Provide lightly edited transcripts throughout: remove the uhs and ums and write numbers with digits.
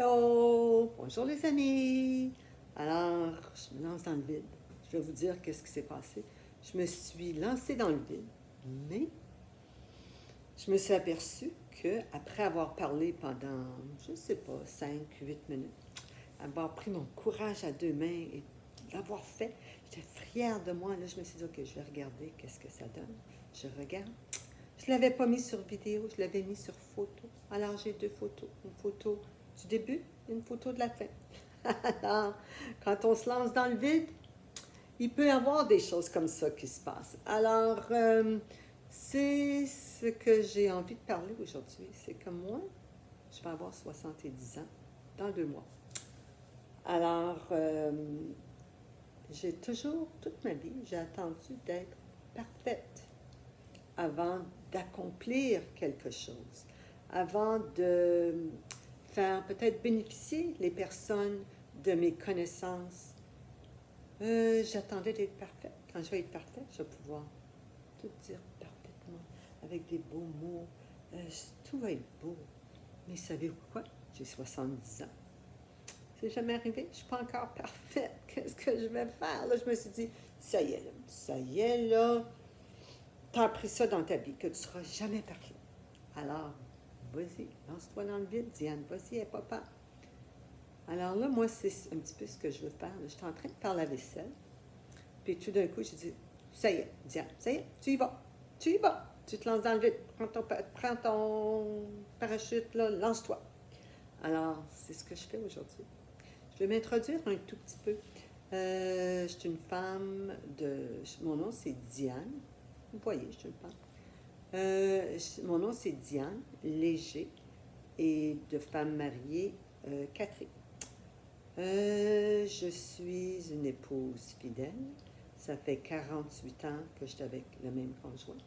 Hello! Bonjour les amis! Alors, je me lance dans le vide. Je vais vous dire qu'est-ce qui s'est passé. Je me suis lancée dans le vide, mais je me suis aperçue que après avoir parlé pendant, je ne sais pas, 5, 8 minutes, avoir pris mon courage à deux mains et l'avoir fait, j'étais fière de moi. Là, je me suis dit, OK, je vais regarder qu'est-ce que ça donne. Je regarde. Je ne l'avais pas mis sur vidéo, je l'avais mis sur photo. Alors, j'ai deux photos. Une photo du début et une photo de la fin. Alors, quand on se lance dans le vide, il peut y avoir des choses comme ça qui se passent. Alors, c'est ce que j'ai envie de parler aujourd'hui. C'est que moi, je vais avoir 70 ans dans 2 mois. Alors, j'ai toujours, toute ma vie, j'ai attendu d'être parfaite avant d'accomplir quelque chose, avant de faire peut-être bénéficier les personnes de mes connaissances. J'attendais d'être parfaite. Quand je vais être parfaite, je vais pouvoir tout dire parfaitement, avec des beaux mots. Tout va être beau. Mais savez-vous quoi? J'ai 70 ans. C'est jamais arrivé. Je ne suis pas encore parfaite. Qu'est-ce que je vais faire? Là, je me suis dit, ça y est, là. Ça y est, là. T'as appris ça dans ta vie, que tu ne seras jamais parfait. Alors, vas-y, lance-toi dans le vide, Diane, vas-y, n'aie pas peur. Alors là, moi, c'est un petit peu ce que je veux faire. Je suis en train de faire la vaisselle. Puis tout d'un coup, je dis, ça y est, Diane, ça y est, tu y vas. Tu y vas. Tu te lances dans le vide. Prends ton parachute, là, lance-toi. Alors, c'est ce que je fais aujourd'hui. Je vais m'introduire un tout petit peu. Je suis une femme de... Mon nom, c'est Diane. Vous voyez, je suis une femme. Mon nom, c'est Diane Léger et de femme mariée, Catherine. Je suis une épouse fidèle. Ça fait 48 ans que je suis avec le même conjoint.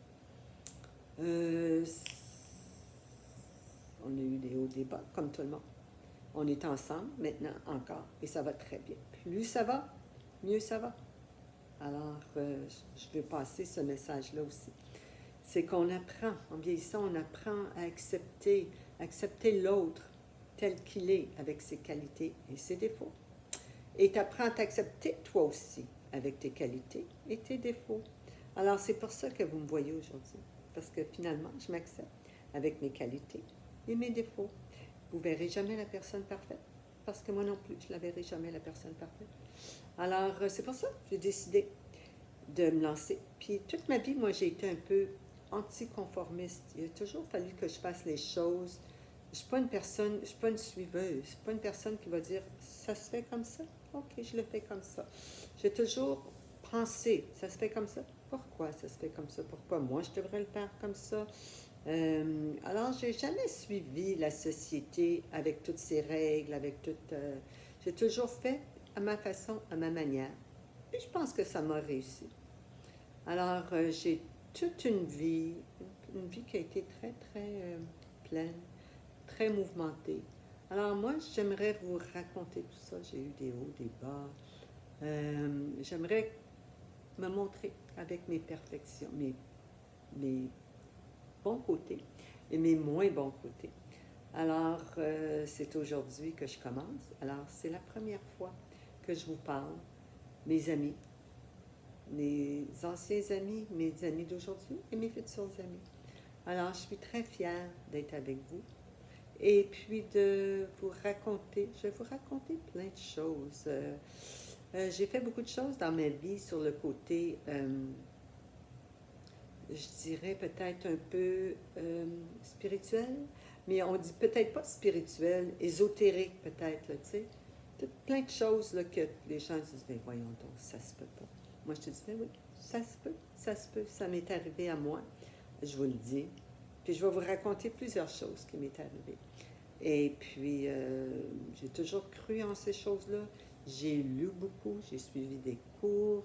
On a eu des hauts, des bas, comme tout le monde. On est ensemble maintenant encore et ça va très bien. Plus ça va, mieux ça va. Alors, je veux passer ce message-là aussi. C'est qu'on apprend, en vieillissant, on apprend à accepter l'autre tel qu'il est, avec ses qualités et ses défauts. Et tu apprends à t'accepter toi aussi, avec tes qualités et tes défauts. Alors, c'est pour ça que vous me voyez aujourd'hui, parce que finalement, je m'accepte avec mes qualités et mes défauts. Vous ne verrez jamais la personne parfaite, parce que moi non plus, je ne la verrai jamais, la personne parfaite. Alors, c'est pour ça que j'ai décidé de me lancer. Puis, toute ma vie, moi, j'ai été un peu anticonformiste. Il a toujours fallu que je fasse les choses. Je ne suis pas une personne, je ne suis pas une suiveuse. Je ne suis pas une personne qui va dire, ça se fait comme ça? OK, je le fais comme ça. J'ai toujours pensé, ça se fait comme ça? Pourquoi ça se fait comme ça? Pourquoi moi, je devrais le faire comme ça? Alors, j'ai jamais suivi la société avec toutes ses règles, avec toutes... j'ai toujours fait à ma façon, à ma manière. Puis je pense que ça m'a réussi. Alors, j'ai toute une vie qui a été très, très pleine, très mouvementée. Alors moi, j'aimerais vous raconter tout ça. J'ai eu des hauts, des bas. J'aimerais me montrer avec mes perfections, mes bons côtés et mes moins bons côtés. Alors, c'est aujourd'hui que je commence. Alors, c'est la première fois que je vous parle, mes amis, mes anciens amis, mes amis d'aujourd'hui et mes futurs amis. Alors, je suis très fière d'être avec vous et puis de vous raconter, je vais vous raconter plein de choses. J'ai fait beaucoup de choses dans ma vie sur le côté, je dirais peut-être un peu spirituel, mais on dit peut-être pas spirituel, ésotérique peut-être, tu sais. Plein de choses là, que les gens disent, ben voyons donc, ça se peut pas. Moi, je te dis, ben oui, ça se peut, ça se peut, ça m'est arrivé à moi, je vous le dis. Puis je vais vous raconter plusieurs choses qui m'est arrivé. Et puis, j'ai toujours cru en ces choses-là. J'ai lu beaucoup, j'ai suivi des cours,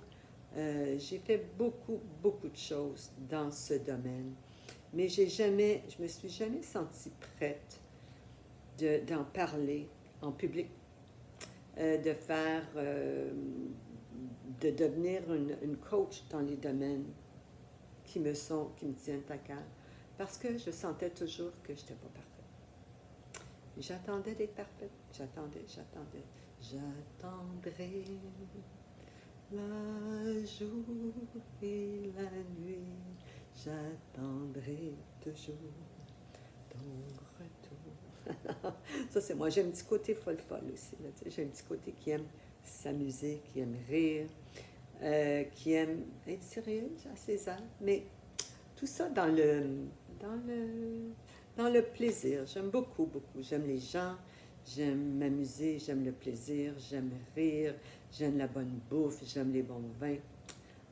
j'ai fait beaucoup, beaucoup de choses dans ce domaine. Mais je me suis jamais sentie prête d'en parler en public, de faire, de devenir une coach dans les domaines qui me tiennent à cœur, parce que je sentais toujours que je n'étais pas parfaite. J'attendais d'être parfaite. J'attendais. J'attendrai le jour et la nuit. J'attendrai toujours ton retour. Ça, c'est moi. J'ai un petit côté folle aussi. J'ai un petit côté qui aime s'amuser, qui aime rire, qui aime être sérieuse à ses âges, mais tout ça dans le, dans le plaisir. J'aime beaucoup. J'aime les gens, j'aime m'amuser, j'aime le plaisir, j'aime rire, j'aime la bonne bouffe, j'aime les bons vins.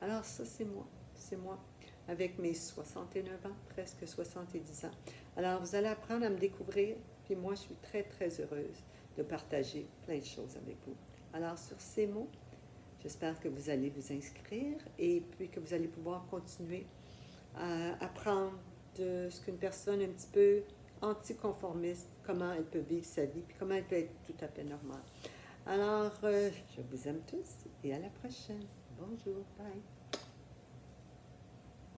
Alors ça, c'est moi, avec mes 69 ans, presque 70 ans. Alors vous allez apprendre à me découvrir, puis moi, je suis très heureuse de partager plein de choses avec vous. Alors sur ces mots, j'espère que vous allez vous inscrire et puis que vous allez pouvoir continuer à apprendre de ce qu'une personne un petit peu anticonformiste, comment elle peut vivre sa vie, puis comment elle peut être tout à fait normale. Alors, je vous aime tous et à la prochaine. Bonjour, bye.